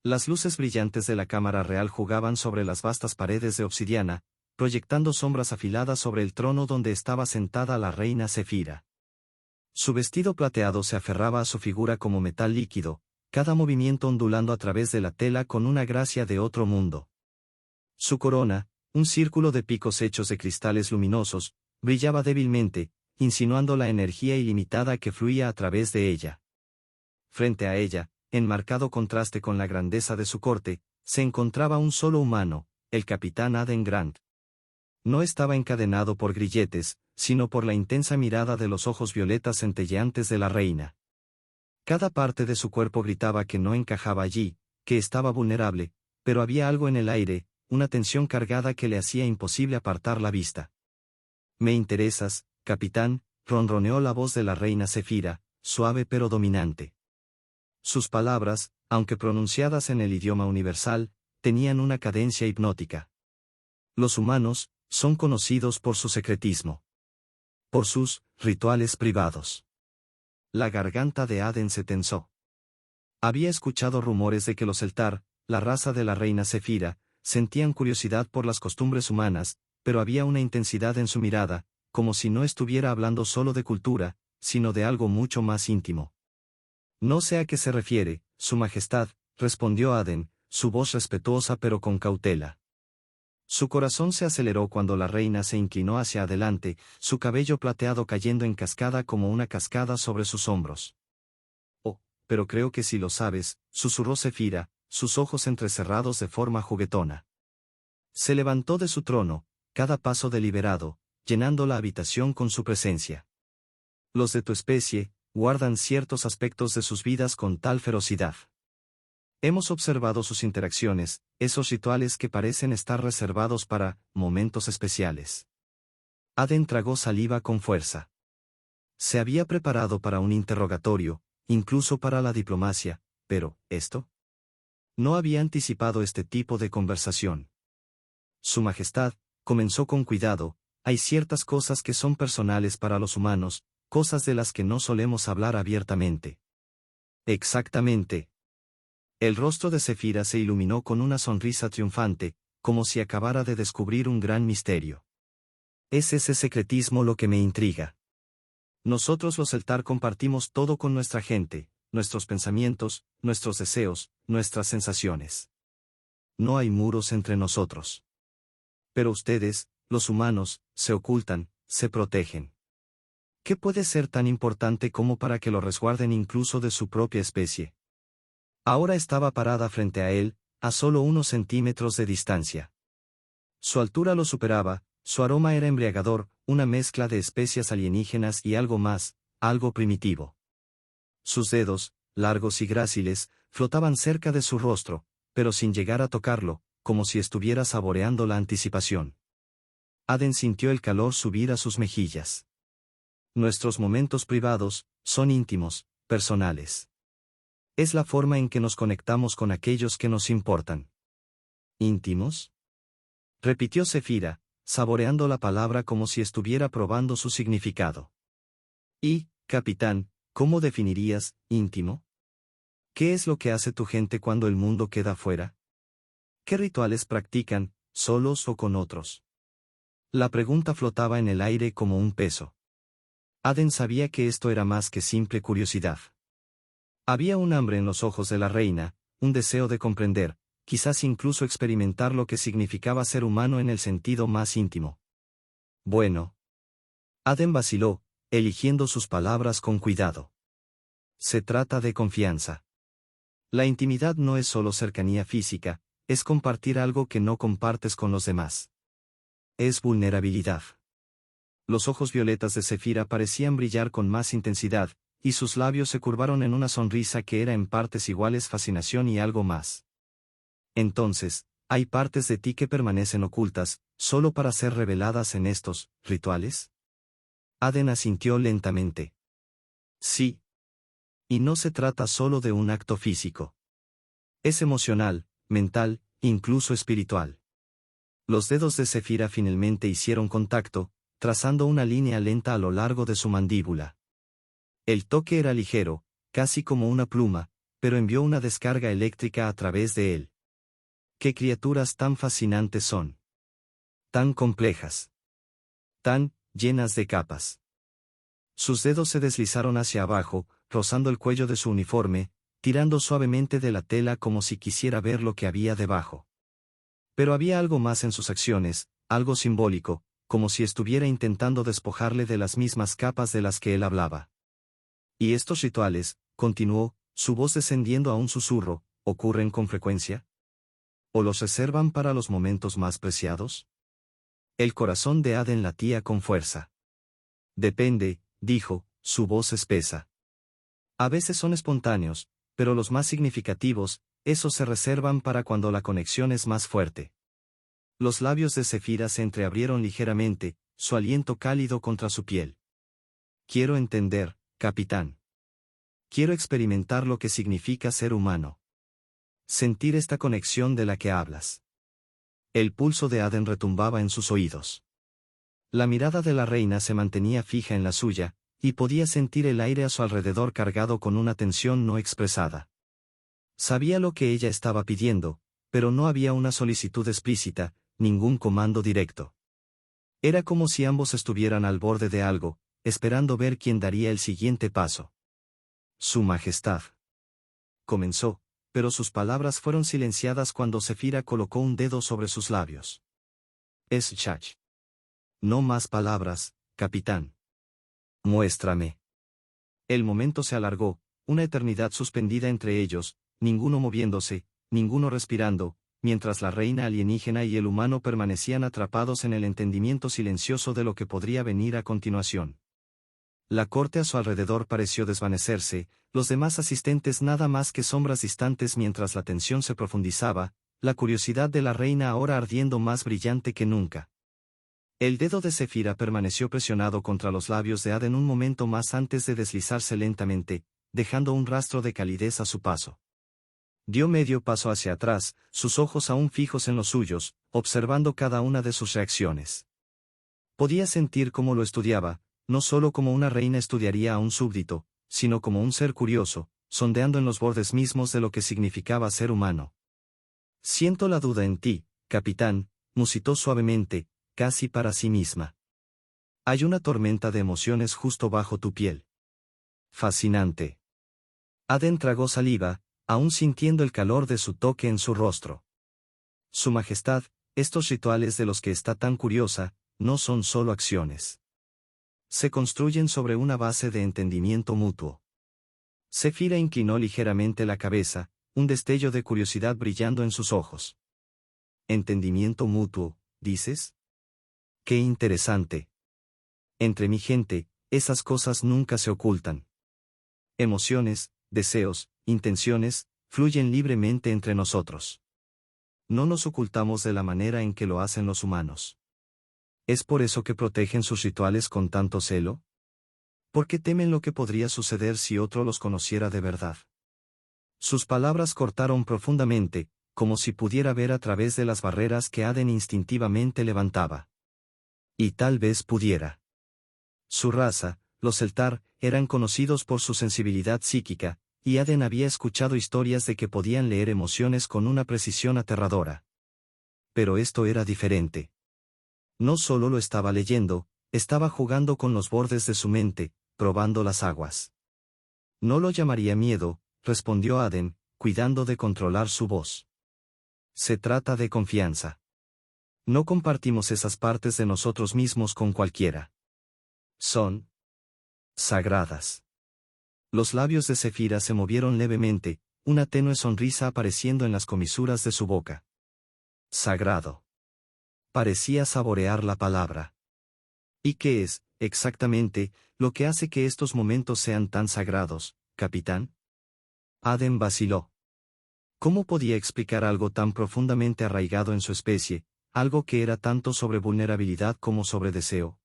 Las luces brillantes de la cámara real jugaban sobre las vastas paredes de obsidiana, proyectando sombras afiladas sobre el trono donde estaba sentada la reina Zefira. Su vestido plateado se aferraba a su figura como metal líquido, cada movimiento ondulando a través de la tela con una gracia de otro mundo. Su corona, un círculo de picos hechos de cristales luminosos, brillaba débilmente, insinuando la energía ilimitada que fluía a través de ella. Frente a ella, en marcado contraste con la grandeza de su corte, se encontraba un solo humano, el capitán Aden Grant. No estaba encadenado por grilletes, sino por la intensa mirada de los ojos violetas centelleantes de la reina. Cada parte de su cuerpo gritaba que no encajaba allí, que estaba vulnerable, pero había algo en el aire, una tensión cargada que le hacía imposible apartar la vista. «Me interesas, capitán», ronroneó la voz de la reina Zefira, suave pero dominante. Sus palabras, aunque pronunciadas en el idioma universal, tenían una cadencia hipnótica. Los humanos son conocidos por su secretismo. Por sus rituales privados. La garganta de Aden se tensó. Había escuchado rumores de que los Eltar, la raza de la reina Zefira, sentían curiosidad por las costumbres humanas, pero había una intensidad en su mirada, como si no estuviera hablando solo de cultura, sino de algo mucho más íntimo. «No sé a qué se refiere, Su Majestad», respondió Aden, su voz respetuosa pero con cautela. Su corazón se aceleró cuando la reina se inclinó hacia adelante, su cabello plateado cayendo en cascada como una cascada sobre sus hombros. «Oh, pero creo que sí lo sabes», susurró Zefira, sus ojos entrecerrados de forma juguetona. Se levantó de su trono, cada paso deliberado, llenando la habitación con su presencia. «Los de tu especie guardan ciertos aspectos de sus vidas con tal ferocidad. Hemos observado sus interacciones, esos rituales que parecen estar reservados para momentos especiales». Aden tragó saliva con fuerza. Se había preparado para un interrogatorio, incluso para la diplomacia, pero, ¿esto? No había anticipado este tipo de conversación. «Su Majestad», comenzó con cuidado, «hay ciertas cosas que son personales para los humanos, cosas de las que no solemos hablar abiertamente». «Exactamente». El rostro de Zefira se iluminó con una sonrisa triunfante, como si acabara de descubrir un gran misterio. «Es ese secretismo lo que me intriga. Nosotros los Eltar compartimos todo con nuestra gente, nuestros pensamientos, nuestros deseos, nuestras sensaciones. No hay muros entre nosotros. Pero ustedes, los humanos, se ocultan, se protegen. ¿Qué puede ser tan importante como para que lo resguarden incluso de su propia especie?» Ahora estaba parada frente a él, a solo unos centímetros de distancia. Su altura lo superaba, su aroma era embriagador, una mezcla de especias alienígenas y algo más, algo primitivo. Sus dedos, largos y gráciles, flotaban cerca de su rostro, pero sin llegar a tocarlo, como si estuviera saboreando la anticipación. Aden sintió el calor subir a sus mejillas. «Nuestros momentos privados son íntimos, personales. Es la forma en que nos conectamos con aquellos que nos importan». «¿Íntimos?», repitió Zefira, saboreando la palabra como si estuviera probando su significado. «Y, capitán, ¿cómo definirías íntimo? ¿Qué es lo que hace tu gente cuando el mundo queda fuera? ¿Qué rituales practican, solos o con otros?». La pregunta flotaba en el aire como un peso. Aden sabía que esto era más que simple curiosidad. Había un hambre en los ojos de la reina, un deseo de comprender, quizás incluso experimentar lo que significaba ser humano en el sentido más íntimo. «Bueno». Aden vaciló, eligiendo sus palabras con cuidado. «Se trata de confianza. La intimidad no es solo cercanía física, es compartir algo que no compartes con los demás. Es vulnerabilidad». Los ojos violetas de Zefira parecían brillar con más intensidad, y sus labios se curvaron en una sonrisa que era en partes iguales fascinación y algo más. «Entonces, ¿hay partes de ti que permanecen ocultas, solo para ser reveladas en estos rituales?». Aden asintió lentamente. «Sí. Y no se trata solo de un acto físico. Es emocional, mental, incluso espiritual». Los dedos de Zefira finalmente hicieron contacto, trazando una línea lenta a lo largo de su mandíbula. El toque era ligero, casi como una pluma, pero envió una descarga eléctrica a través de él. ¡Qué criaturas tan fascinantes son! Tan complejas. Tan llenas de capas. Sus dedos se deslizaron hacia abajo, rozando el cuello de su uniforme, tirando suavemente de la tela como si quisiera ver lo que había debajo. Pero había algo más en sus acciones, algo simbólico, como si estuviera intentando despojarle de las mismas capas de las que él hablaba. ¿Y estos rituales, continuó, su voz descendiendo a un susurro, ocurren con frecuencia? ¿O los reservan para los momentos más preciados? El corazón de Aden latía con fuerza. Depende, dijo, su voz espesa. A veces son espontáneos, pero los más significativos, esos se reservan para cuando la conexión es más fuerte. Los labios de Sefira se entreabrieron ligeramente, su aliento cálido contra su piel. Quiero entender, capitán. Quiero experimentar lo que significa ser humano. Sentir esta conexión de la que hablas. El pulso de Aden retumbaba en sus oídos. La mirada de la reina se mantenía fija en la suya, y podía sentir el aire a su alrededor cargado con una tensión no expresada. Sabía lo que ella estaba pidiendo, pero no había una solicitud explícita, ningún comando directo. Era como si ambos estuvieran al borde de algo, esperando ver quién daría el siguiente paso. Su Majestad. Comenzó, pero sus palabras fueron silenciadas cuando Sefira colocó un dedo sobre sus labios. Es Chach. No más palabras, capitán. Muéstrame. El momento se alargó, una eternidad suspendida entre ellos, ninguno moviéndose, ninguno respirando, mientras la reina alienígena y el humano permanecían atrapados en el entendimiento silencioso de lo que podría venir a continuación. La corte a su alrededor pareció desvanecerse, los demás asistentes nada más que sombras distantes mientras la tensión se profundizaba, la curiosidad de la reina ahora ardiendo más brillante que nunca. El dedo de Sefira permaneció presionado contra los labios de Aden un momento más antes de deslizarse lentamente, dejando un rastro de calidez a su paso. Dio medio paso hacia atrás, sus ojos aún fijos en los suyos, observando cada una de sus reacciones. Podía sentir cómo lo estudiaba, no solo como una reina estudiaría a un súbdito, sino como un ser curioso, sondeando en los bordes mismos de lo que significaba ser humano. Siento la duda en ti, capitán, musitó suavemente, casi para sí misma. Hay una tormenta de emociones justo bajo tu piel. Fascinante. Aden tragó saliva, aún sintiendo el calor de su toque en su rostro. Su Majestad, estos rituales de los que está tan curiosa, no son solo acciones. Se construyen sobre una base de entendimiento mutuo. Sefira inclinó ligeramente la cabeza, un destello de curiosidad brillando en sus ojos. ¿Entendimiento mutuo, dices? ¡Qué interesante! Entre mi gente, esas cosas nunca se ocultan. Emociones, deseos, intenciones, fluyen libremente entre nosotros. No nos ocultamos de la manera en que lo hacen los humanos. ¿Es por eso que protegen sus rituales con tanto celo? ¿Por qué temen lo que podría suceder si otro los conociera de verdad? Sus palabras cortaron profundamente, como si pudiera ver a través de las barreras que Aden instintivamente levantaba. Y tal vez pudiera. Su raza, los Eltar, eran conocidos por su sensibilidad psíquica, y Aden había escuchado historias de que podían leer emociones con una precisión aterradora. Pero esto era diferente. No solo lo estaba leyendo, estaba jugando con los bordes de su mente, probando las aguas. No lo llamaría miedo, respondió Aden, cuidando de controlar su voz. Se trata de confianza. No compartimos esas partes de nosotros mismos con cualquiera. Son sagradas. Los labios de Sefira se movieron levemente, una tenue sonrisa apareciendo en las comisuras de su boca. Sagrado. Parecía saborear la palabra. ¿Y qué es, exactamente, lo que hace que estos momentos sean tan sagrados, capitán? Aden vaciló. ¿Cómo podía explicar algo tan profundamente arraigado en su especie, algo que era tanto sobre vulnerabilidad como sobre deseo?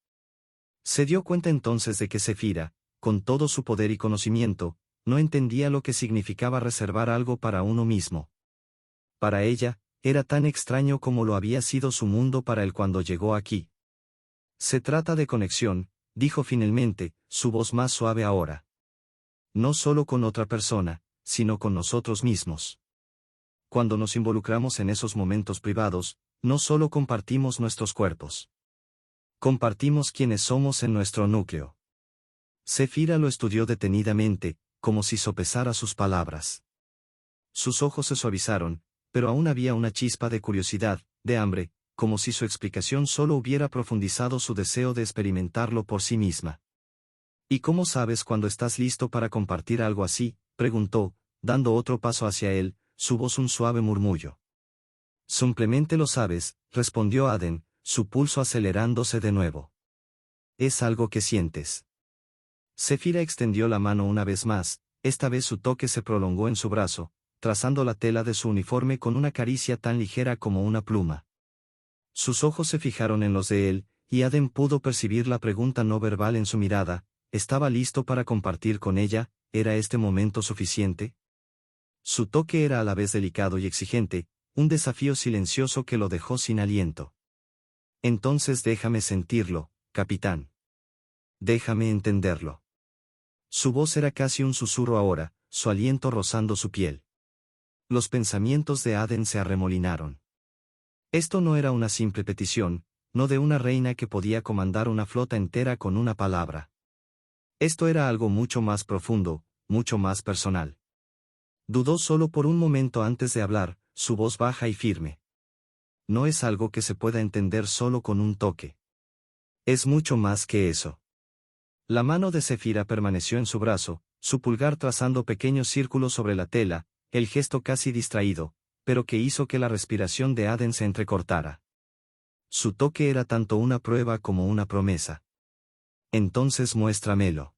Se dio cuenta entonces de que Sefira, con todo su poder y conocimiento, no entendía lo que significaba reservar algo para uno mismo. Para ella, era tan extraño como lo había sido su mundo para él cuando llegó aquí. Se trata de conexión, dijo finalmente, su voz más suave ahora. No solo con otra persona, sino con nosotros mismos. Cuando nos involucramos en esos momentos privados, no solo compartimos nuestros cuerpos. Compartimos quienes somos en nuestro núcleo. Sefira lo estudió detenidamente, como si sopesara sus palabras. Sus ojos se suavizaron, pero aún había una chispa de curiosidad, de hambre, como si su explicación solo hubiera profundizado su deseo de experimentarlo por sí misma. ¿Y cómo sabes cuando estás listo para compartir algo así?, preguntó, dando otro paso hacia él, su voz un suave murmullo. Simplemente lo sabes, respondió Aden, su pulso acelerándose de nuevo. Es algo que sientes. Sefira extendió la mano una vez más, esta vez su toque se prolongó en su brazo, trazando la tela de su uniforme con una caricia tan ligera como una pluma. Sus ojos se fijaron en los de él, y Aden pudo percibir la pregunta no verbal en su mirada. ¿Estaba listo para compartir con ella? ¿Era este momento suficiente? Su toque era a la vez delicado y exigente, un desafío silencioso que lo dejó sin aliento. Entonces déjame sentirlo, capitán. Déjame entenderlo. Su voz era casi un susurro ahora, su aliento rozando su piel. Los pensamientos de Aden se arremolinaron. Esto no era una simple petición, no de una reina que podía comandar una flota entera con una palabra. Esto era algo mucho más profundo, mucho más personal. Dudó solo por un momento antes de hablar, su voz baja y firme. No es algo que se pueda entender solo con un toque. Es mucho más que eso. La mano de Sefira permaneció en su brazo, su pulgar trazando pequeños círculos sobre la tela, el gesto casi distraído, pero que hizo que la respiración de Aden se entrecortara. Su toque era tanto una prueba como una promesa. Entonces muéstramelo.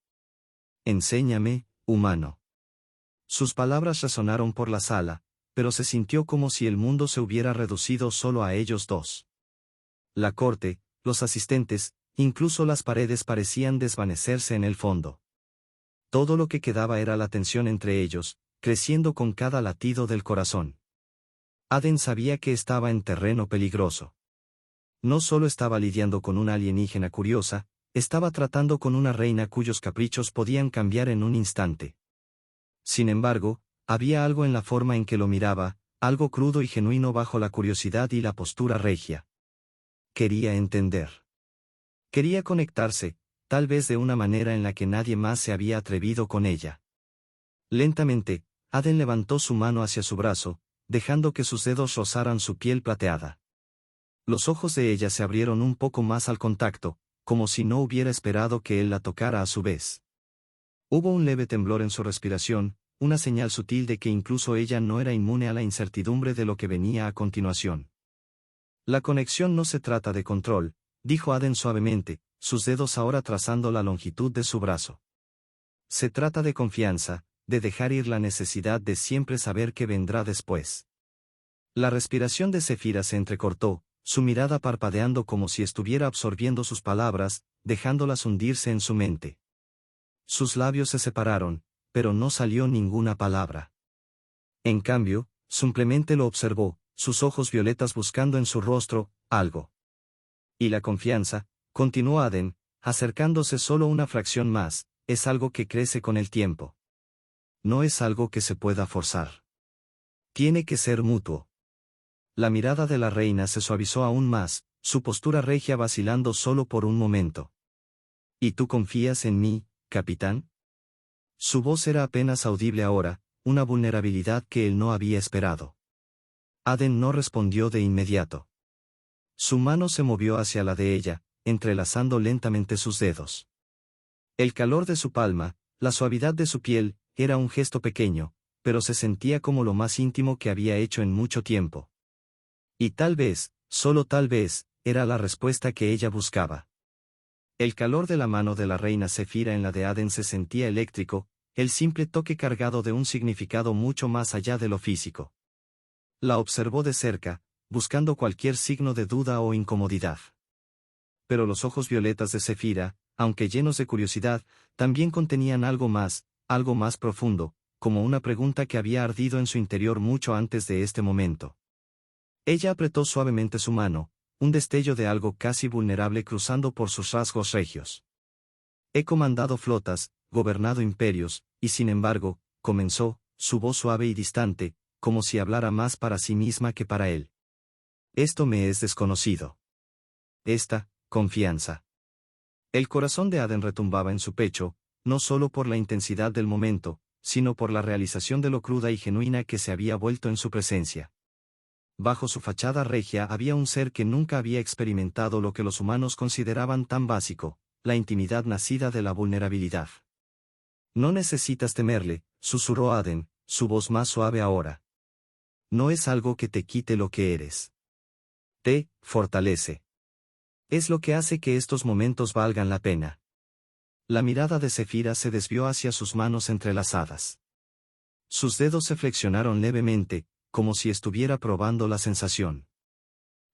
Enséñame, humano. Sus palabras resonaron por la sala, pero se sintió como si el mundo se hubiera reducido solo a ellos dos. La corte, los asistentes, incluso las paredes parecían desvanecerse en el fondo. Todo lo que quedaba era la tensión entre ellos, creciendo con cada latido del corazón. Aden sabía que estaba en terreno peligroso. No solo estaba lidiando con una alienígena curiosa, estaba tratando con una reina cuyos caprichos podían cambiar en un instante. Sin embargo, había algo en la forma en que lo miraba, algo crudo y genuino bajo la curiosidad y la postura regia. Quería entender. Quería conectarse, tal vez de una manera en la que nadie más se había atrevido con ella. Lentamente, Aden levantó su mano hacia su brazo, dejando que sus dedos rozaran su piel plateada. Los ojos de ella se abrieron un poco más al contacto, como si no hubiera esperado que él la tocara a su vez. Hubo un leve temblor en su respiración, una señal sutil de que incluso ella no era inmune a la incertidumbre de lo que venía a continuación. La conexión no se trata de control, dijo Aden suavemente, sus dedos ahora trazando la longitud de su brazo. Se trata de confianza, de dejar ir la necesidad de siempre saber qué vendrá después. La respiración de Sefira se entrecortó, su mirada parpadeando como si estuviera absorbiendo sus palabras, dejándolas hundirse en su mente. Sus labios se separaron, pero no salió ninguna palabra. En cambio, simplemente lo observó, sus ojos violetas buscando en su rostro algo. Y la confianza, continuó Aden, acercándose solo una fracción más, es algo que crece con el tiempo. No es algo que se pueda forzar. Tiene que ser mutuo. La mirada de la reina se suavizó aún más, su postura regia vacilando solo por un momento. ¿Y tú confías en mí, capitán? Su voz era apenas audible ahora, una vulnerabilidad que él no había esperado. Aden no respondió de inmediato. Su mano se movió hacia la de ella, entrelazando lentamente sus dedos. El calor de su palma, la suavidad de su piel, era un gesto pequeño, pero se sentía como lo más íntimo que había hecho en mucho tiempo. Y tal vez, solo tal vez, era la respuesta que ella buscaba. El calor de la mano de la reina Sefira en la de Aden se sentía eléctrico, el simple toque cargado de un significado mucho más allá de lo físico. La observó de cerca, buscando cualquier signo de duda o incomodidad. Pero los ojos violetas de Sefira, aunque llenos de curiosidad, también contenían algo más profundo, como una pregunta que había ardido en su interior mucho antes de este momento. Ella apretó suavemente su mano, un destello de algo casi vulnerable cruzando por sus rasgos regios. He comandado flotas, gobernado imperios, y sin embargo, comenzó, su voz suave y distante, como si hablara más para sí misma que para él. Esto me es desconocido. Esta, confianza. El corazón de Aden retumbaba en su pecho, no solo por la intensidad del momento, sino por la realización de lo cruda y genuina que se había vuelto en su presencia. Bajo su fachada regia había un ser que nunca había experimentado lo que los humanos consideraban tan básico, la intimidad nacida de la vulnerabilidad. No necesitas temerle, susurró Aden, su voz más suave ahora. No es algo que te quite lo que eres. Te fortalece. Es lo que hace que estos momentos valgan la pena. La mirada de Zefira se desvió hacia sus manos entrelazadas. Sus dedos se flexionaron levemente, como si estuviera probando la sensación.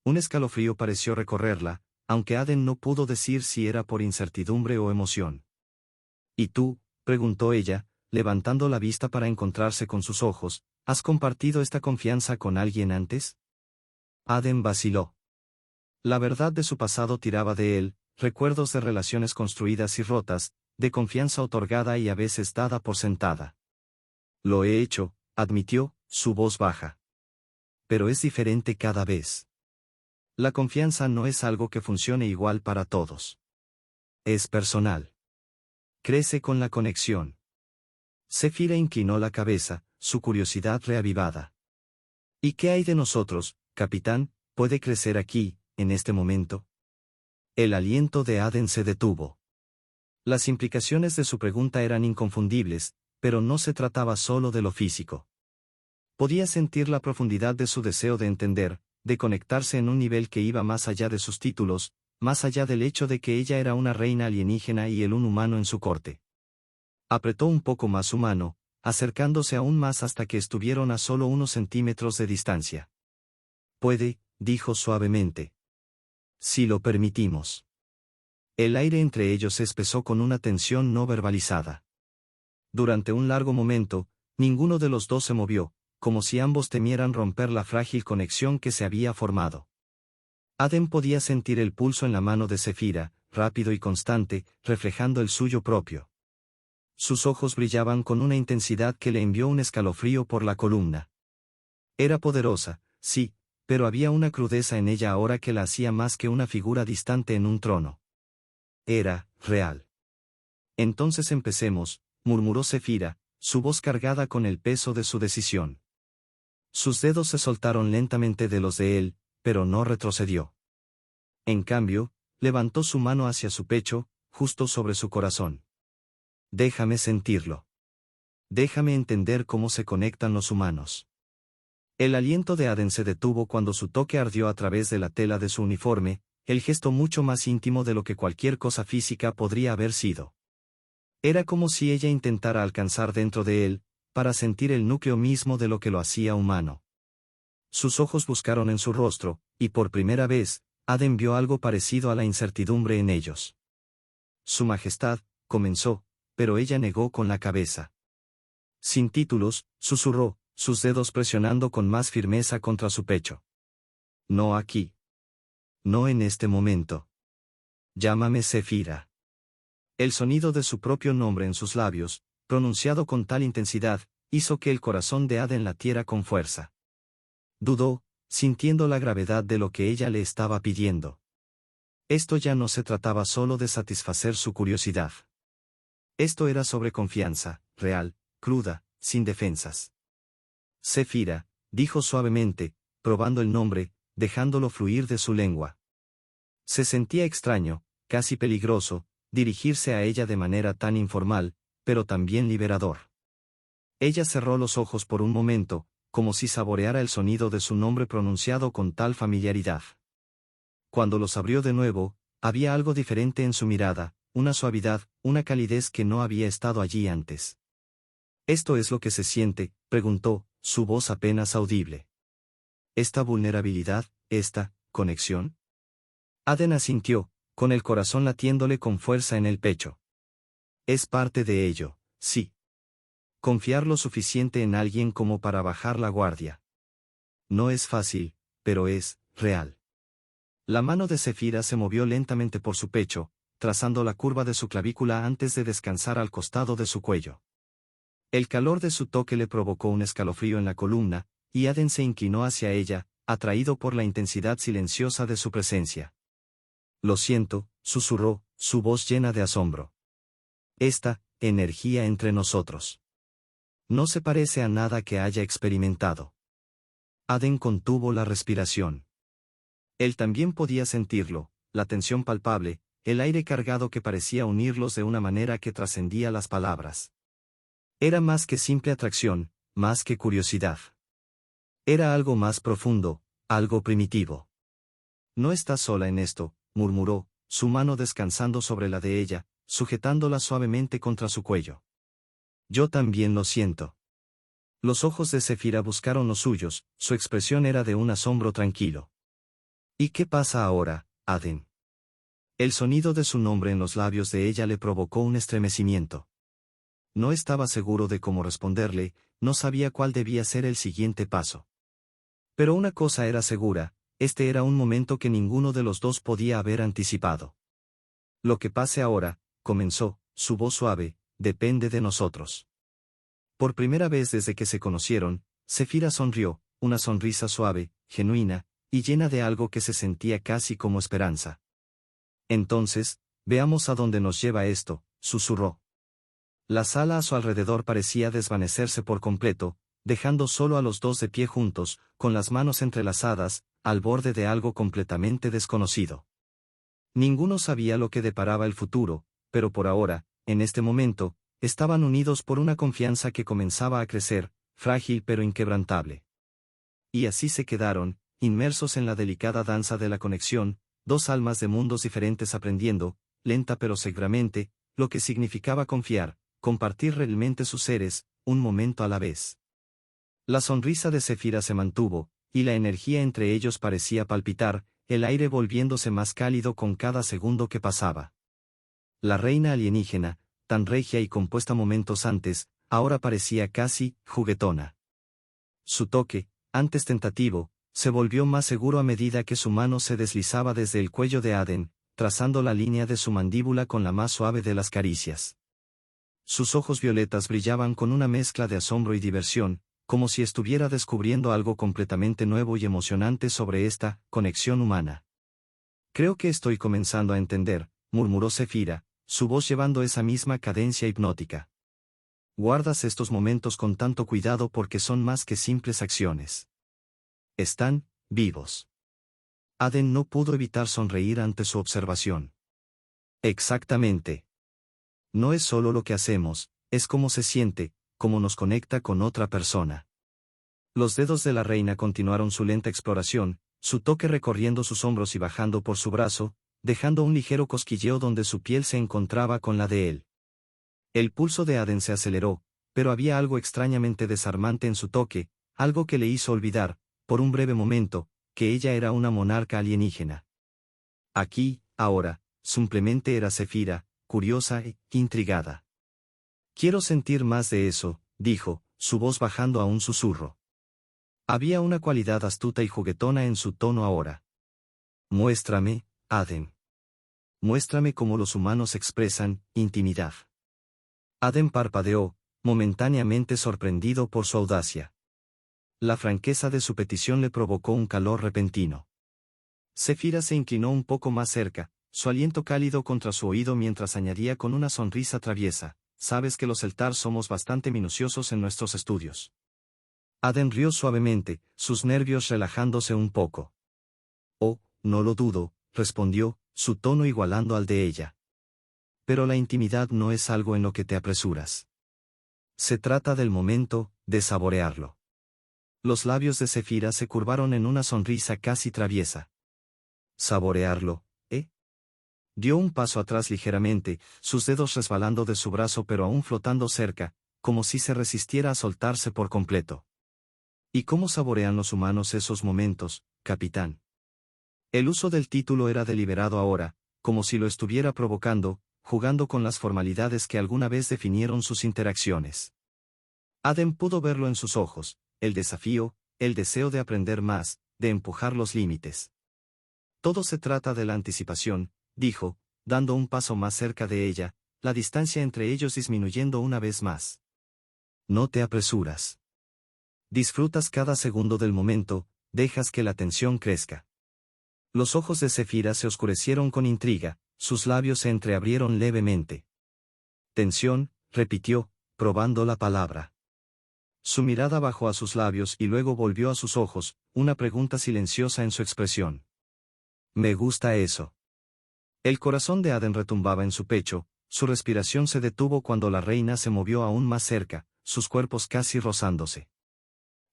Un escalofrío pareció recorrerla, aunque Aden no pudo decir si era por incertidumbre o emoción. ¿Y tú?, preguntó ella, levantando la vista para encontrarse con sus ojos, ¿has compartido esta confianza con alguien antes? Aden vaciló. La verdad de su pasado tiraba de él, recuerdos de relaciones construidas y rotas, de confianza otorgada y a veces dada por sentada. Lo he hecho, admitió, su voz baja. Pero es diferente cada vez. La confianza no es algo que funcione igual para todos. Es personal. Crece con la conexión. Zefira inclinó la cabeza, su curiosidad reavivada. ¿Y qué hay de nosotros, capitán? ¿Puede crecer aquí, en este momento? El aliento de Aden se detuvo. Las implicaciones de su pregunta eran inconfundibles, pero no se trataba solo de lo físico. Podía sentir la profundidad de su deseo de entender, de conectarse en un nivel que iba más allá de sus títulos, más allá del hecho de que ella era una reina alienígena y él un humano en su corte. Apretó un poco más su mano, acercándose aún más hasta que estuvieron a solo unos centímetros de distancia. Puede, dijo suavemente. Si lo permitimos. El aire entre ellos se espesó con una tensión no verbalizada. Durante un largo momento, ninguno de los dos se movió, como si ambos temieran romper la frágil conexión que se había formado. Aden podía sentir el pulso en la mano de Zefira, rápido y constante, reflejando el suyo propio. Sus ojos brillaban con una intensidad que le envió un escalofrío por la columna. Era poderosa, sí, pero había una crudeza en ella ahora que la hacía más que una figura distante en un trono. Era real. Entonces empecemos, murmuró Zefira, su voz cargada con el peso de su decisión. Sus dedos se soltaron lentamente de los de él, pero no retrocedió. En cambio, levantó su mano hacia su pecho, justo sobre su corazón. Déjame sentirlo. Déjame entender cómo se conectan los humanos. El aliento de Aden se detuvo cuando su toque ardió a través de la tela de su uniforme, el gesto mucho más íntimo de lo que cualquier cosa física podría haber sido. Era como si ella intentara alcanzar dentro de él, para sentir el núcleo mismo de lo que lo hacía humano. Sus ojos buscaron en su rostro, y por primera vez, Aden vio algo parecido a la incertidumbre en ellos. Su Majestad, comenzó, pero ella negó con la cabeza. Sin títulos, susurró, sus dedos presionando con más firmeza contra su pecho. No aquí. No en este momento. Llámame Zefira. El sonido de su propio nombre en sus labios, pronunciado con tal intensidad, hizo que el corazón de Aden latiera con fuerza. Dudó, sintiendo la gravedad de lo que ella le estaba pidiendo. Esto ya no se trataba solo de satisfacer su curiosidad. Esto era sobre confianza, real, cruda, sin defensas. Zefira, dijo suavemente, probando el nombre, dejándolo fluir de su lengua. Se sentía extraño, casi peligroso, dirigirse a ella de manera tan informal, pero también liberador. Ella cerró los ojos por un momento, como si saboreara el sonido de su nombre pronunciado con tal familiaridad. Cuando los abrió de nuevo, había algo diferente en su mirada, una suavidad, una calidez que no había estado allí antes. ¿Esto es lo que se siente?, preguntó, su voz apenas audible. ¿Esta vulnerabilidad, esta conexión? Aden asintió, con el corazón latiéndole con fuerza en el pecho. Es parte de ello, sí. Confiar lo suficiente en alguien como para bajar la guardia. No es fácil, pero es real. La mano de Zefira se movió lentamente por su pecho, trazando la curva de su clavícula antes de descansar al costado de su cuello. El calor de su toque le provocó un escalofrío en la columna, y Aden se inclinó hacia ella, atraído por la intensidad silenciosa de su presencia. Lo siento, susurró, su voz llena de asombro. Esta energía entre nosotros no se parece a nada que haya experimentado. Aden contuvo la respiración. Él también podía sentirlo, la tensión palpable, el aire cargado que parecía unirlos de una manera que trascendía las palabras. Era más que simple atracción, más que curiosidad. Era algo más profundo, algo primitivo. No estás sola en esto, murmuró, su mano descansando sobre la de ella, sujetándola suavemente contra su cuello. Yo también lo siento. Los ojos de Zefira buscaron los suyos, su expresión era de un asombro tranquilo. ¿Y qué pasa ahora, Aden? El sonido de su nombre en los labios de ella le provocó un estremecimiento. No estaba seguro de cómo responderle, no sabía cuál debía ser el siguiente paso. Pero una cosa era segura, este era un momento que ninguno de los dos podía haber anticipado. Lo que pase ahora, comenzó, su voz suave, depende de nosotros. Por primera vez desde que se conocieron, Zefira sonrió, una sonrisa suave, genuina, y llena de algo que se sentía casi como esperanza. Entonces, veamos a dónde nos lleva esto, susurró. La sala a su alrededor parecía desvanecerse por completo, dejando solo a los dos de pie juntos, con las manos entrelazadas, al borde de algo completamente desconocido. Ninguno sabía lo que deparaba el futuro, pero por ahora, en este momento, estaban unidos por una confianza que comenzaba a crecer, frágil pero inquebrantable. Y así se quedaron, inmersos en la delicada danza de la conexión, dos almas de mundos diferentes aprendiendo, lenta pero seguramente, lo que significaba confiar, compartir realmente sus seres, un momento a la vez. La sonrisa de Zefira se mantuvo, y la energía entre ellos parecía palpitar, el aire volviéndose más cálido con cada segundo que pasaba. La reina alienígena, tan regia y compuesta momentos antes, ahora parecía casi juguetona. Su toque, antes tentativo, se volvió más seguro a medida que su mano se deslizaba desde el cuello de Aden, trazando la línea de su mandíbula con la más suave de las caricias. Sus ojos violetas brillaban con una mezcla de asombro y diversión, como si estuviera descubriendo algo completamente nuevo y emocionante sobre esta conexión humana. Creo que estoy comenzando a entender, murmuró Zefira, su voz llevando esa misma cadencia hipnótica. Guardas estos momentos con tanto cuidado porque son más que simples acciones. Están vivos. Aden no pudo evitar sonreír ante su observación. Exactamente. No es solo lo que hacemos, es cómo se siente, cómo nos conecta con otra persona. Los dedos de la reina continuaron su lenta exploración, su toque recorriendo sus hombros y bajando por su brazo, dejando un ligero cosquilleo donde su piel se encontraba con la de él. El pulso de Aden se aceleró, pero había algo extrañamente desarmante en su toque, algo que le hizo olvidar, por un breve momento, que ella era una monarca alienígena. Aquí, ahora, simplemente era Zefira, curiosa e intrigada. Quiero sentir más de eso, dijo, su voz bajando a un susurro. Había una cualidad astuta y juguetona en su tono ahora. Muéstrame, Aden. Muéstrame cómo los humanos expresan intimidad. Aden parpadeó, momentáneamente sorprendido por su audacia. La franqueza de su petición le provocó un calor repentino. Zefira se inclinó un poco más cerca, su aliento cálido contra su oído mientras añadía con una sonrisa traviesa, sabes que los Eltar somos bastante minuciosos en nuestros estudios. Aden rió suavemente, sus nervios relajándose un poco. Oh, no lo dudo, respondió, su tono igualando al de ella. Pero la intimidad no es algo en lo que te apresuras. Se trata del momento, de saborearlo. Los labios de Zefira se curvaron en una sonrisa casi traviesa. ¿Saborearlo, eh? Dio un paso atrás ligeramente, sus dedos resbalando de su brazo pero aún flotando cerca, como si se resistiera a soltarse por completo. ¿Y cómo saborean los humanos esos momentos, capitán? El uso del título era deliberado ahora, como si lo estuviera provocando, jugando con las formalidades que alguna vez definieron sus interacciones. Aden pudo verlo en sus ojos, el desafío, el deseo de aprender más, de empujar los límites. Todo se trata de la anticipación, dijo, dando un paso más cerca de ella, la distancia entre ellos disminuyendo una vez más. No te apresuras. Disfrutas cada segundo del momento, dejas que la tensión crezca. Los ojos de Zefira se oscurecieron con intriga, sus labios se entreabrieron levemente. Tensión, repitió, probando la palabra. Su mirada bajó a sus labios y luego volvió a sus ojos, una pregunta silenciosa en su expresión. Me gusta eso. El corazón de Aden retumbaba en su pecho, su respiración se detuvo cuando la reina se movió aún más cerca, sus cuerpos casi rozándose.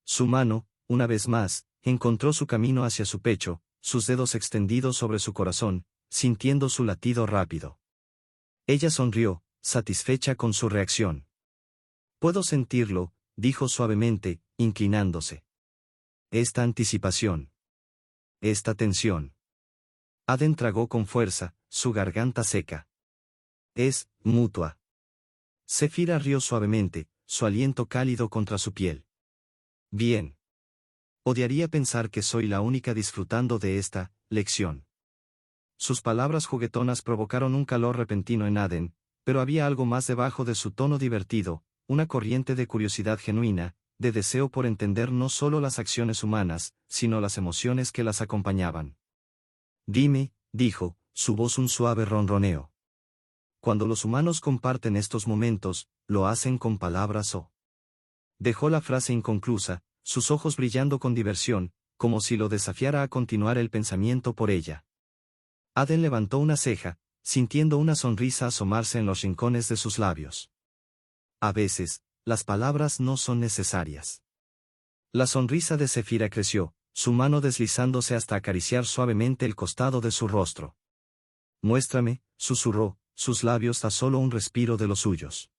Su mano, una vez más, encontró su camino hacia su pecho, sus dedos extendidos sobre su corazón, sintiendo su latido rápido. Ella sonrió, satisfecha con su reacción. Puedo sentirlo, dijo suavemente, inclinándose. Esta anticipación. Esta tensión. Aden tragó con fuerza, su garganta seca. Es mutua. Zefira rió suavemente, su aliento cálido contra su piel. Bien. Odiaría pensar que soy la única disfrutando de esta lección. Sus palabras juguetonas provocaron un calor repentino en Aden, pero había algo más debajo de su tono divertido, una corriente de curiosidad genuina, de deseo por entender no solo las acciones humanas, sino las emociones que las acompañaban. Dime, dijo, su voz un suave ronroneo. Cuando los humanos comparten estos momentos, lo hacen con palabras o. Dejó la frase inconclusa, sus ojos brillando con diversión, como si lo desafiara a continuar el pensamiento por ella. Aden levantó una ceja, sintiendo una sonrisa asomarse en los rincones de sus labios. A veces, las palabras no son necesarias. La sonrisa de Zefira creció, su mano deslizándose hasta acariciar suavemente el costado de su rostro. Muéstrame, susurró, sus labios a solo un respiro de los suyos.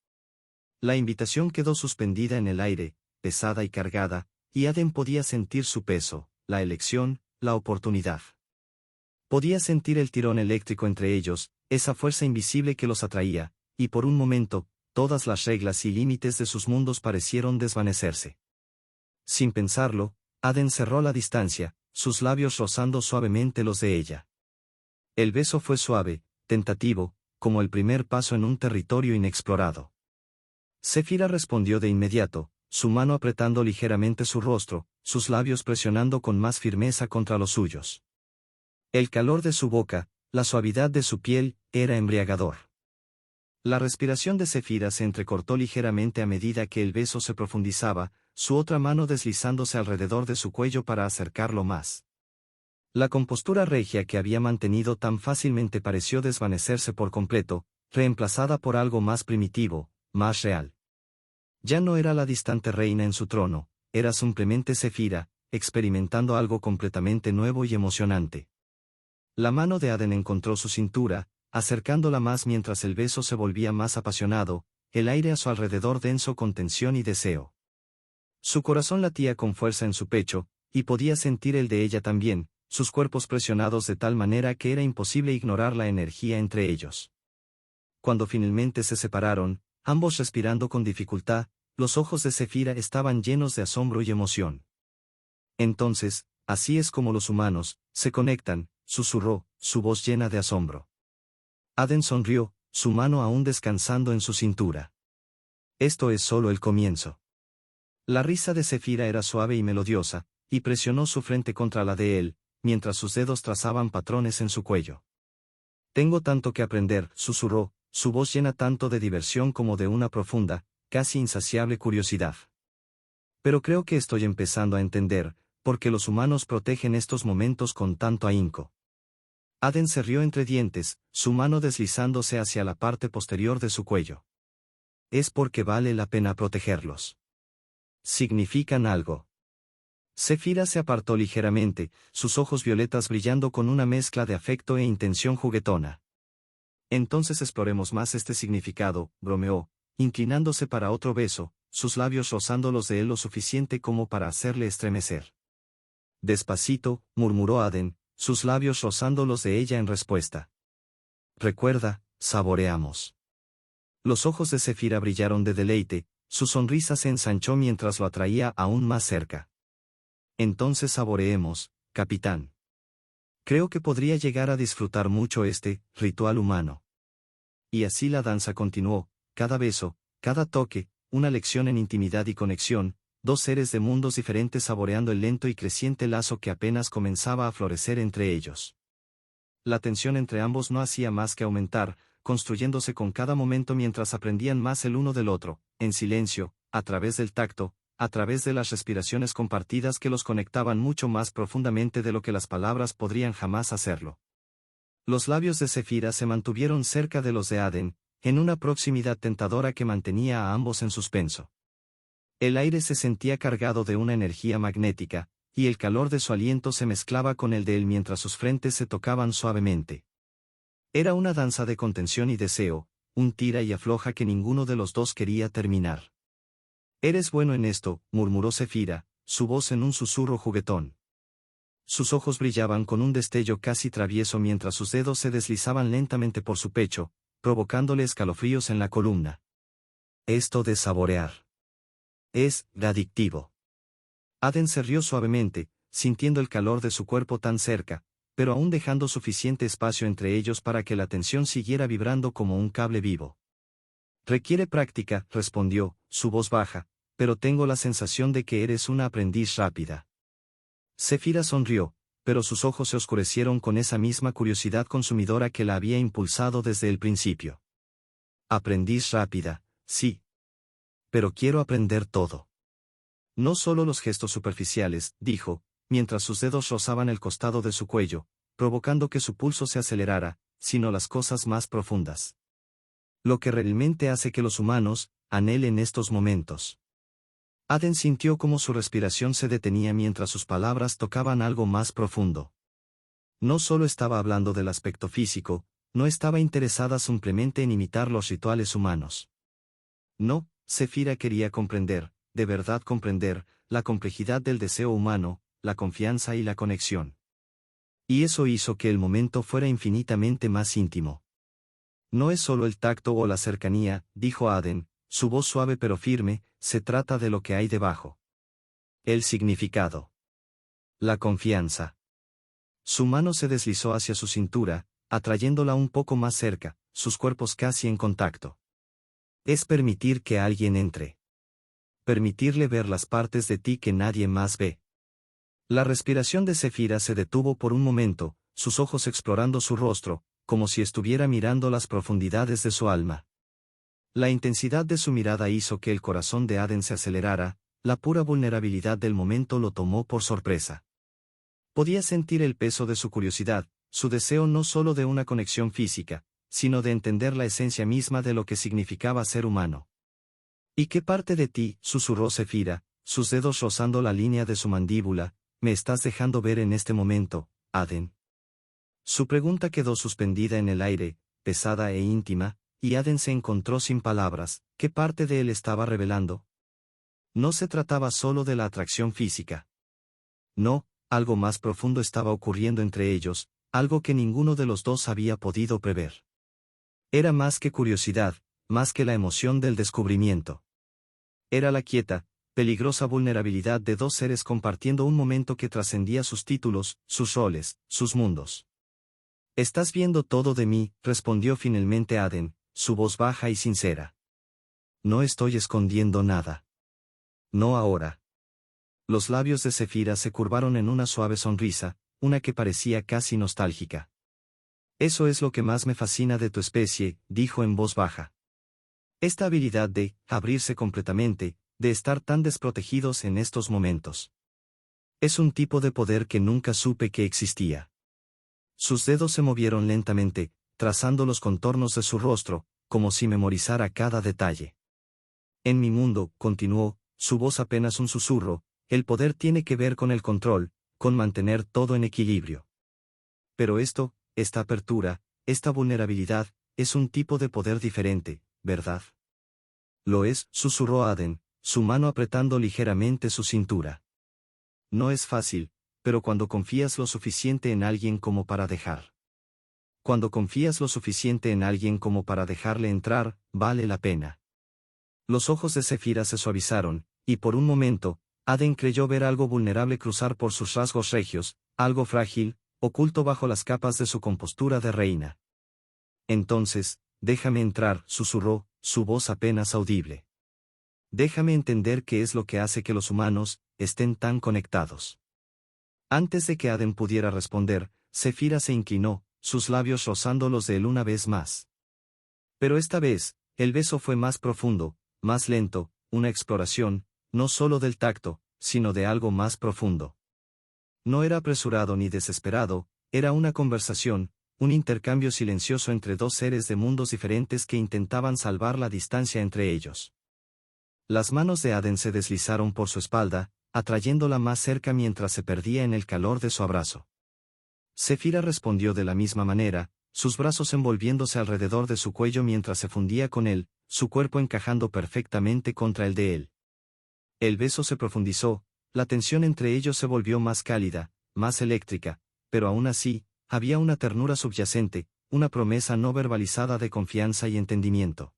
La invitación quedó suspendida en el aire, pesada y cargada, y Aden podía sentir su peso, la elección, la oportunidad. Podía sentir el tirón eléctrico entre ellos, esa fuerza invisible que los atraía, y por un momento, todas las reglas y límites de sus mundos parecieron desvanecerse. Sin pensarlo, Aden cerró la distancia, sus labios rozando suavemente los de ella. El beso fue suave, tentativo, como el primer paso en un territorio inexplorado. Zefira respondió de inmediato, su mano apretando ligeramente su rostro, sus labios presionando con más firmeza contra los suyos. El calor de su boca, la suavidad de su piel, era embriagador. La respiración de Zefira se entrecortó ligeramente a medida que el beso se profundizaba, su otra mano deslizándose alrededor de su cuello para acercarlo más. La compostura regia que había mantenido tan fácilmente pareció desvanecerse por completo, reemplazada por algo más primitivo, más real. Ya no era la distante reina en su trono, era simplemente Zefira, experimentando algo completamente nuevo y emocionante. La mano de Aden encontró su cintura, acercándola más mientras el beso se volvía más apasionado, el aire a su alrededor denso con tensión y deseo. Su corazón latía con fuerza en su pecho, y podía sentir el de ella también, sus cuerpos presionados de tal manera que era imposible ignorar la energía entre ellos. Cuando finalmente se separaron, ambos respirando con dificultad, los ojos de Zefira estaban llenos de asombro y emoción. Entonces, así es como los humanos se conectan, susurró, su voz llena de asombro. Aden sonrió, su mano aún descansando en su cintura. Esto es solo el comienzo. La risa de Zefira era suave y melodiosa, y presionó su frente contra la de él, mientras sus dedos trazaban patrones en su cuello. Tengo tanto que aprender, susurró, su voz llena tanto de diversión como de una profunda, casi insaciable curiosidad. Pero creo que estoy empezando a entender, por qué los humanos protegen estos momentos con tanto ahínco. Aden se rió entre dientes, su mano deslizándose hacia la parte posterior de su cuello. Es porque vale la pena protegerlos. Significan algo. Zefira se apartó ligeramente, sus ojos violetas brillando con una mezcla de afecto e intención juguetona. Entonces exploremos más este significado, bromeó, inclinándose para otro beso, sus labios rozando los de él lo suficiente como para hacerle estremecer. Despacito, murmuró Aden, sus labios rozando los de ella en respuesta. Recuerda, saboreamos. Los ojos de Zefira brillaron de deleite, su sonrisa se ensanchó mientras lo atraía aún más cerca. Entonces saboreemos, capitán. Creo que podría llegar a disfrutar mucho este ritual humano. Y así la danza continuó, cada beso, cada toque, una lección en intimidad y conexión, dos seres de mundos diferentes saboreando el lento y creciente lazo que apenas comenzaba a florecer entre ellos. La tensión entre ambos no hacía más que aumentar, construyéndose con cada momento mientras aprendían más el uno del otro, en silencio, a través del tacto, a través de las respiraciones compartidas que los conectaban mucho más profundamente de lo que las palabras podrían jamás hacerlo. Los labios de Zefira se mantuvieron cerca de los de Aden, en una proximidad tentadora que mantenía a ambos en suspenso. El aire se sentía cargado de una energía magnética, y el calor de su aliento se mezclaba con el de él mientras sus frentes se tocaban suavemente. Era una danza de contención y deseo, un tira y afloja que ninguno de los dos quería terminar. «Eres bueno en esto», murmuró Zefira, su voz en un susurro juguetón. Sus ojos brillaban con un destello casi travieso mientras sus dedos se deslizaban lentamente por su pecho, provocándole escalofríos en la columna. «Esto de saborear. Es adictivo». Aden se rió suavemente, sintiendo el calor de su cuerpo tan cerca, pero aún dejando suficiente espacio entre ellos para que la tensión siguiera vibrando como un cable vivo. «Requiere práctica», respondió, su voz baja, «pero tengo la sensación de que eres una aprendiz rápida». Zefira sonrió, pero sus ojos se oscurecieron con esa misma curiosidad consumidora que la había impulsado desde el principio. «Aprendiz rápida, sí. Pero quiero aprender todo. No solo los gestos superficiales», dijo, mientras sus dedos rozaban el costado de su cuello, provocando que su pulso se acelerara, sino las cosas más profundas. Lo que realmente hace que los humanos anhelen estos momentos. Aden sintió como su respiración se detenía mientras sus palabras tocaban algo más profundo. No solo estaba hablando del aspecto físico, no estaba interesada simplemente en imitar los rituales humanos. No, Zefira quería comprender, de verdad comprender, la complejidad del deseo humano, la confianza y la conexión. Y eso hizo que el momento fuera infinitamente más íntimo. «No es solo el tacto o la cercanía», dijo Aden, su voz suave pero firme, «se trata de lo que hay debajo. El significado. La confianza». Su mano se deslizó hacia su cintura, atrayéndola un poco más cerca, sus cuerpos casi en contacto. «Es permitir que alguien entre. Permitirle ver las partes de ti que nadie más ve». La respiración de Zefira se detuvo por un momento, sus ojos explorando su rostro, como si estuviera mirando las profundidades de su alma. La intensidad de su mirada hizo que el corazón de Aden se acelerara, la pura vulnerabilidad del momento lo tomó por sorpresa. Podía sentir el peso de su curiosidad, su deseo no solo de una conexión física, sino de entender la esencia misma de lo que significaba ser humano. «¿Y qué parte de ti?», susurró Zefira, sus dedos rozando la línea de su mandíbula, «me estás dejando ver en este momento, Aden?». Su pregunta quedó suspendida en el aire, pesada e íntima, y Aden se encontró sin palabras. ¿Qué parte de él estaba revelando? No se trataba solo de la atracción física. No, algo más profundo estaba ocurriendo entre ellos, algo que ninguno de los dos había podido prever. Era más que curiosidad, más que la emoción del descubrimiento. Era la quieta, peligrosa vulnerabilidad de dos seres compartiendo un momento que trascendía sus títulos, sus roles, sus mundos. «Estás viendo todo de mí», respondió finalmente Aden, su voz baja y sincera. «No estoy escondiendo nada. No ahora». Los labios de Zefira se curvaron en una suave sonrisa, una que parecía casi nostálgica. «Eso es lo que más me fascina de tu especie», dijo en voz baja. «Esta habilidad de abrirse completamente, de estar tan desprotegidos en estos momentos. Es un tipo de poder que nunca supe que existía». Sus dedos se movieron lentamente, trazando los contornos de su rostro, como si memorizara cada detalle. «En mi mundo», continuó, su voz apenas un susurro, «el poder tiene que ver con el control, con mantener todo en equilibrio. Pero esta apertura, esta vulnerabilidad, es un tipo de poder diferente, ¿verdad?». «Lo es», susurró Aden, su mano apretando ligeramente su cintura. «No es fácil, pero cuando confías lo suficiente en alguien como para dejar. Cuando confías lo suficiente en alguien como para dejarle entrar, vale la pena». Los ojos de Zefira se suavizaron, y por un momento, Aden creyó ver algo vulnerable cruzar por sus rasgos regios, algo frágil, oculto bajo las capas de su compostura de reina. «Entonces, déjame entrar», susurró, su voz apenas audible. Déjame entender qué es lo que hace que los humanos estén tan conectados. Antes de que Aden pudiera responder, Zefira se inclinó, sus labios rozando los de él una vez más. Pero esta vez, el beso fue más profundo, más lento, una exploración, no solo del tacto, sino de algo más profundo. No era apresurado ni desesperado, era una conversación, un intercambio silencioso entre dos seres de mundos diferentes que intentaban salvar la distancia entre ellos. Las manos de Aden se deslizaron por su espalda, atrayéndola más cerca mientras se perdía en el calor de su abrazo. Zefira respondió de la misma manera, sus brazos envolviéndose alrededor de su cuello mientras se fundía con él, su cuerpo encajando perfectamente contra el de él. El beso se profundizó, la tensión entre ellos se volvió más cálida, más eléctrica, pero aún así, había una ternura subyacente, una promesa no verbalizada de confianza y entendimiento.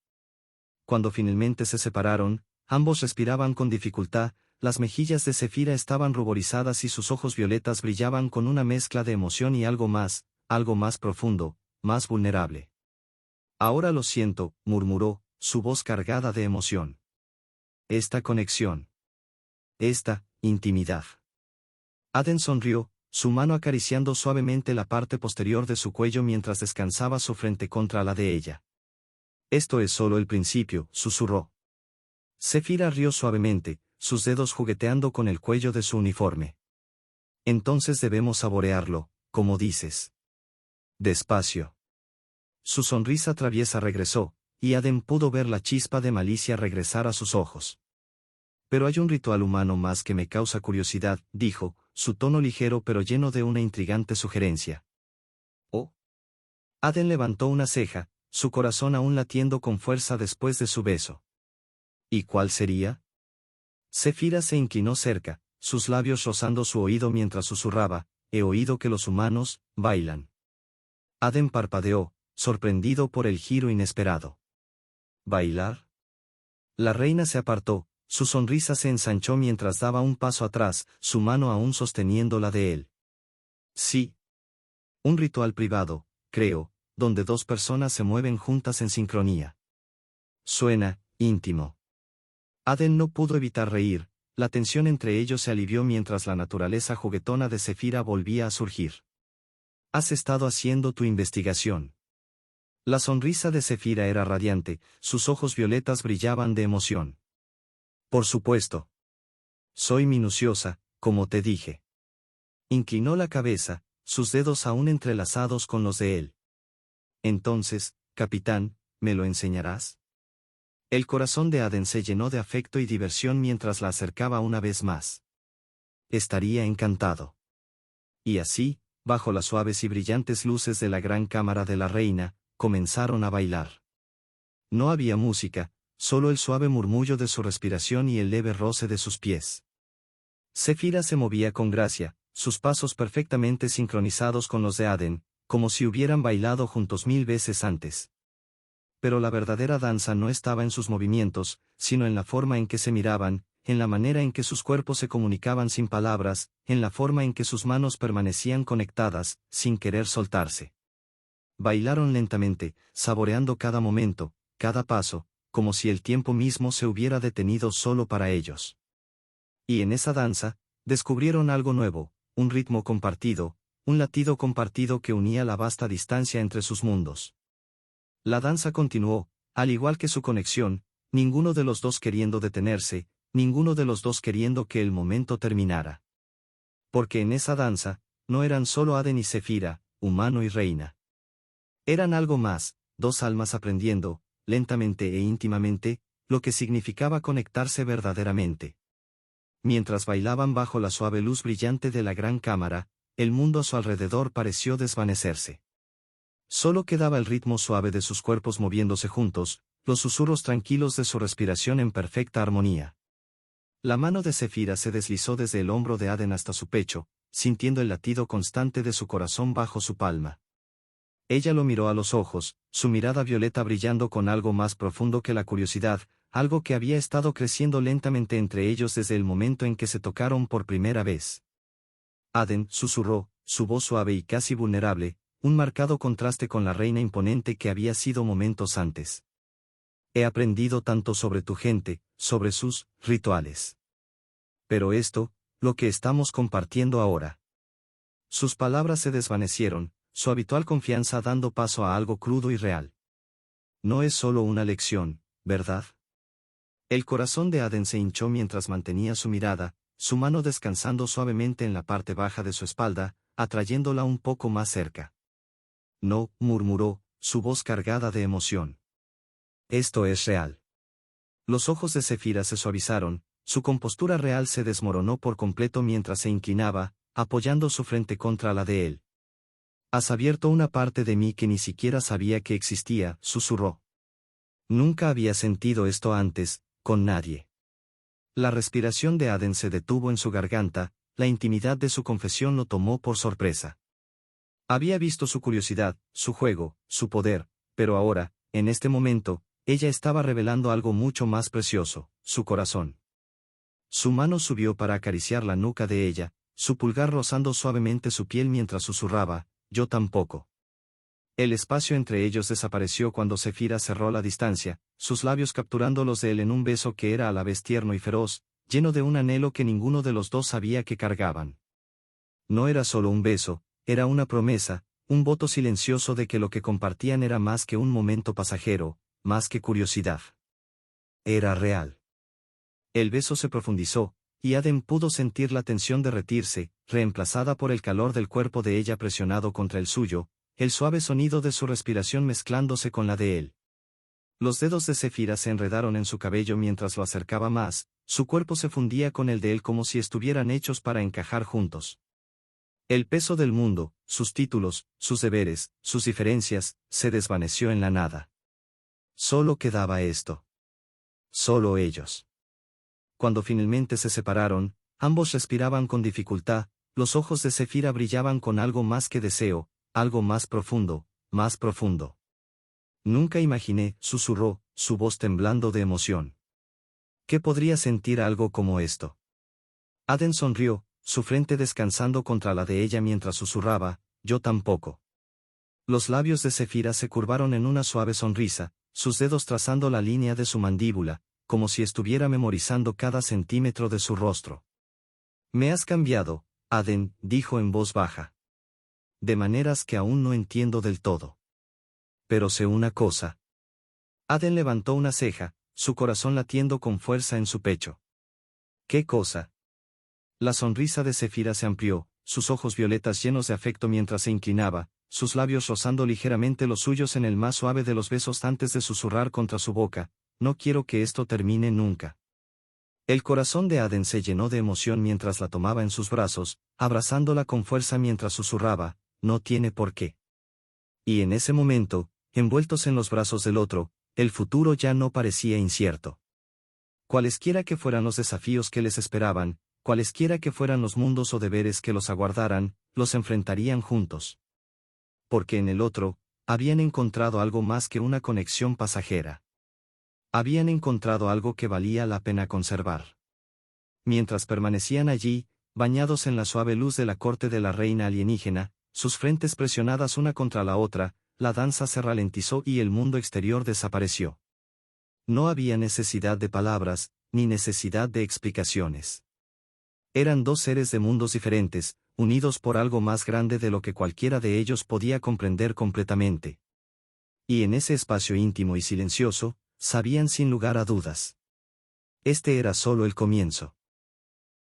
Cuando finalmente se separaron, ambos respiraban con dificultad, las mejillas de Zefira estaban ruborizadas y sus ojos violetas brillaban con una mezcla de emoción y algo más profundo, más vulnerable. Ahora lo siento, murmuró, su voz cargada de emoción. Esta conexión. Esta intimidad. Aden sonrió, su mano acariciando suavemente la parte posterior de su cuello mientras descansaba su frente contra la de ella. Esto es solo el principio, susurró. Zefira rió suavemente, sus dedos jugueteando con el cuello de su uniforme. Entonces debemos saborearlo, como dices. Despacio. Su sonrisa traviesa regresó, y Aden pudo ver la chispa de malicia regresar a sus ojos. Pero hay un ritual humano más que me causa curiosidad, dijo, su tono ligero pero lleno de una intrigante sugerencia. ¿Oh? Aden levantó una ceja, su corazón aún latiendo con fuerza después de su beso. ¿Y cuál sería? Zefira se inclinó cerca, sus labios rozando su oído mientras susurraba, he oído que los humanos bailan. Aden parpadeó, sorprendido por el giro inesperado. ¿Bailar? La reina se apartó, su sonrisa se ensanchó mientras daba un paso atrás, su mano aún sosteniendo la de él. Sí. Un ritual privado, creo, donde dos personas se mueven juntas en sincronía. Suena íntimo. Aden no pudo evitar reír, la tensión entre ellos se alivió mientras la naturaleza juguetona de Zefira volvía a surgir. ¿Has estado haciendo tu investigación? La sonrisa de Zefira era radiante, sus ojos violetas brillaban de emoción. Por supuesto. Soy minuciosa, como te dije. Inclinó la cabeza, sus dedos aún entrelazados con los de él. Entonces, capitán, ¿me lo enseñarás? El corazón de Aden se llenó de afecto y diversión mientras la acercaba una vez más. Estaría encantado. Y así, bajo las suaves y brillantes luces de la gran cámara de la reina, comenzaron a bailar. No había música, solo el suave murmullo de su respiración y el leve roce de sus pies. Zefira se movía con gracia, sus pasos perfectamente sincronizados con los de Aden, como si hubieran bailado juntos 1000 veces antes. Pero la verdadera danza no estaba en sus movimientos, sino en la forma en que se miraban, en la manera en que sus cuerpos se comunicaban sin palabras, en la forma en que sus manos permanecían conectadas, sin querer soltarse. Bailaron lentamente, saboreando cada momento, cada paso, como si el tiempo mismo se hubiera detenido solo para ellos. Y en esa danza, descubrieron algo nuevo, un ritmo compartido, un latido compartido que unía la vasta distancia entre sus mundos. La danza continuó, al igual que su conexión, ninguno de los dos queriendo detenerse, ninguno de los dos queriendo que el momento terminara. Porque en esa danza, no eran solo Aden y Zefira, humano y reina. Eran algo más, dos almas aprendiendo, lentamente e íntimamente, lo que significaba conectarse verdaderamente. Mientras bailaban bajo la suave luz brillante de la gran cámara, el mundo a su alrededor pareció desvanecerse. Solo quedaba el ritmo suave de sus cuerpos moviéndose juntos, los susurros tranquilos de su respiración en perfecta armonía. La mano de Zefira se deslizó desde el hombro de Aden hasta su pecho, sintiendo el latido constante de su corazón bajo su palma. Ella lo miró a los ojos, su mirada violeta brillando con algo más profundo que la curiosidad, algo que había estado creciendo lentamente entre ellos desde el momento en que se tocaron por primera vez. Aden, susurró, su voz suave y casi vulnerable, un marcado contraste con la reina imponente que había sido momentos antes. he aprendido tanto sobre tu gente, sobre sus rituales. Pero esto, lo que estamos compartiendo ahora. Sus palabras se desvanecieron, su habitual confianza dando paso a algo crudo y real. No es solo una lección, ¿verdad? El corazón de Aden se hinchó mientras mantenía su mirada, su mano descansando suavemente en la parte baja de su espalda, atrayéndola un poco más cerca. No, murmuró, su voz cargada de emoción. Esto es real. Los ojos de Zefira se suavizaron, su compostura real se desmoronó por completo mientras se inclinaba, apoyando su frente contra la de él. Has abierto una parte de mí que ni siquiera sabía que existía, susurró. Nunca había sentido esto antes, con nadie. La respiración de Aden se detuvo en su garganta, la intimidad de su confesión lo tomó por sorpresa. Había visto su curiosidad, su juego, su poder, pero ahora, en este momento, ella estaba revelando algo mucho más precioso, su corazón. Su mano subió para acariciar la nuca de ella, su pulgar rozando suavemente su piel mientras susurraba, yo tampoco. El espacio entre ellos desapareció cuando Zefira cerró la distancia, sus labios capturando los de él en un beso que era a la vez tierno y feroz, lleno de un anhelo que ninguno de los dos sabía que cargaban. No era solo un beso, era una promesa, un voto silencioso de que lo que compartían era más que un momento pasajero, más que curiosidad. Era real. El beso se profundizó, y Aden pudo sentir la tensión derretirse, reemplazada por el calor del cuerpo de ella presionado contra el suyo, el suave sonido de su respiración mezclándose con la de él. Los dedos de Zefira se enredaron en su cabello mientras lo acercaba más, su cuerpo se fundía con el de él como si estuvieran hechos para encajar juntos. El peso del mundo, sus títulos, sus deberes, sus diferencias, se desvaneció en la nada. Solo quedaba esto. Solo ellos. Cuando finalmente se separaron, ambos respiraban con dificultad, los ojos de Zefira brillaban con algo más que deseo, algo más profundo, más profundo. Nunca imaginé, susurró, su voz temblando de emoción. ¿Qué podría sentir algo como esto? Aden sonrió, su frente descansando contra la de ella mientras susurraba, yo tampoco. Los labios de Zefira se curvaron en una suave sonrisa, sus dedos trazando la línea de su mandíbula, como si estuviera memorizando cada centímetro de su rostro. Me has cambiado, Aden, dijo en voz baja. De maneras que aún no entiendo del todo. Pero sé una cosa. Aden levantó una ceja, su corazón latiendo con fuerza en su pecho. ¿Qué cosa? La sonrisa de Zefira se amplió, sus ojos violetas llenos de afecto mientras se inclinaba, sus labios rozando ligeramente los suyos en el más suave de los besos antes de susurrar contra su boca, no quiero que esto termine nunca. El corazón de Aden se llenó de emoción mientras la tomaba en sus brazos, abrazándola con fuerza mientras susurraba, no tiene por qué. Y en ese momento, envueltos en los brazos del otro, el futuro ya no parecía incierto. Cualesquiera que fueran los desafíos que les esperaban, cualesquiera que fueran los mundos o deberes que los aguardaran, los enfrentarían juntos. Porque en el otro, habían encontrado algo más que una conexión pasajera. Habían encontrado algo que valía la pena conservar. Mientras permanecían allí, bañados en la suave luz de la corte de la reina alienígena, sus frentes presionadas una contra la otra, la danza se ralentizó y el mundo exterior desapareció. No había necesidad de palabras, ni necesidad de explicaciones. Eran dos seres de mundos diferentes, unidos por algo más grande de lo que cualquiera de ellos podía comprender completamente. Y en ese espacio íntimo y silencioso, sabían sin lugar a dudas. Este era solo el comienzo.